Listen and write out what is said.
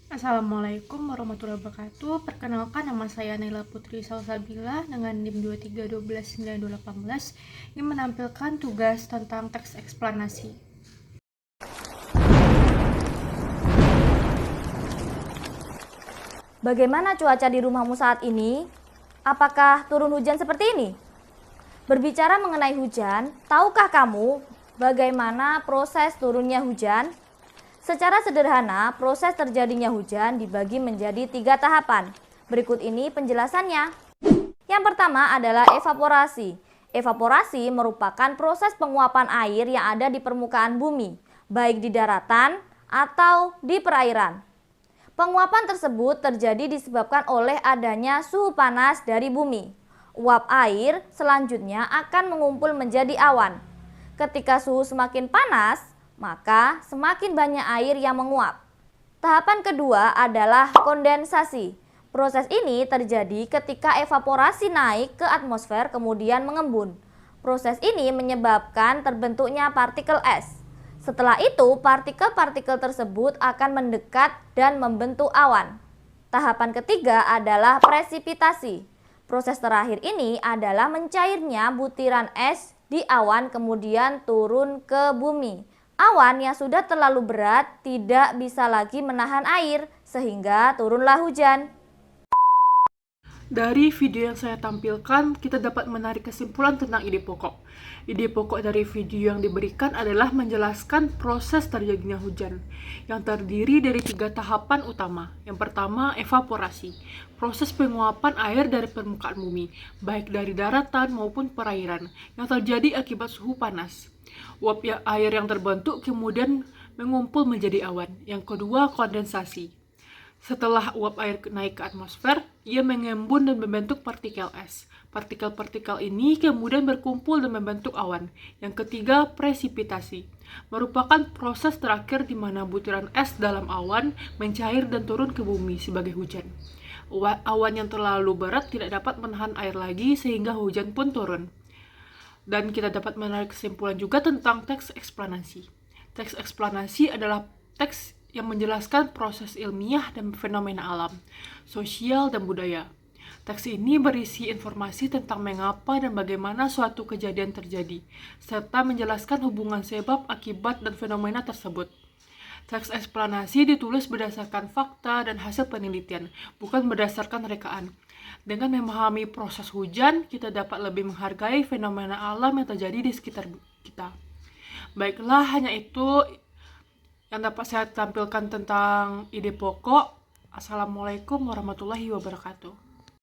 Assalamualaikum warahmatullahi wabarakatuh. Perkenalkan, nama saya Naila Putri Salsabila dengan NIM 2312918 yang menampilkan tugas tentang teks eksplanasi. Bagaimana cuaca di rumahmu saat ini? Apakah turun hujan seperti ini? Berbicara mengenai hujan, tahukah kamu bagaimana proses turunnya hujan? Secara sederhana, proses terjadinya hujan dibagi menjadi 3 tahapan. Berikut ini penjelasannya. Yang pertama adalah evaporasi. Evaporasi merupakan proses penguapan air yang ada di permukaan bumi, baik di daratan atau di perairan. Penguapan tersebut terjadi disebabkan oleh adanya suhu panas dari bumi. Uap air selanjutnya akan mengumpul menjadi awan. Ketika suhu semakin panas, maka semakin banyak air yang menguap. Tahapan kedua adalah kondensasi. Proses ini terjadi ketika evaporasi naik ke atmosfer kemudian mengembun. Proses ini menyebabkan terbentuknya partikel es. Setelah itu, partikel-partikel tersebut akan mendekat dan membentuk awan. Tahapan ketiga adalah presipitasi. Proses terakhir ini adalah mencairnya butiran es di awan kemudian turun ke bumi. Awan yang sudah terlalu berat tidak bisa lagi menahan air sehingga turunlah hujan. Dari video yang saya tampilkan, kita dapat menarik kesimpulan tentang ide pokok. Ide pokok dari video yang diberikan adalah menjelaskan proses terjadinya hujan, yang terdiri dari 3 tahapan utama. Yang pertama, evaporasi, proses penguapan air dari permukaan bumi, baik dari daratan maupun perairan, yang terjadi akibat suhu panas. Uap air yang terbentuk kemudian mengumpul menjadi awan. Yang kedua, kondensasi. Setelah uap air naik ke atmosfer, ia mengembun dan membentuk partikel es. Partikel-partikel ini kemudian berkumpul dan membentuk awan. Yang ketiga, presipitasi. Merupakan proses terakhir di mana butiran es dalam awan mencair dan turun ke bumi sebagai hujan. Awan yang terlalu berat tidak dapat menahan air lagi sehingga hujan pun turun. Dan kita dapat menarik kesimpulan juga tentang teks eksplanasi. Teks eksplanasi adalah teks yang menjelaskan proses ilmiah dan fenomena alam, sosial, dan budaya. Teks ini berisi informasi tentang mengapa dan bagaimana suatu kejadian terjadi, serta menjelaskan hubungan sebab, akibat, dan fenomena tersebut. Teks eksplanasi ditulis berdasarkan fakta dan hasil penelitian, bukan berdasarkan rekaan. Dengan memahami proses hujan, kita dapat lebih menghargai fenomena alam yang terjadi di sekitar kita. Baiklah, hanya itu yang dapat saya tampilkan tentang ide pokok. Assalamualaikum warahmatullahi wabarakatuh.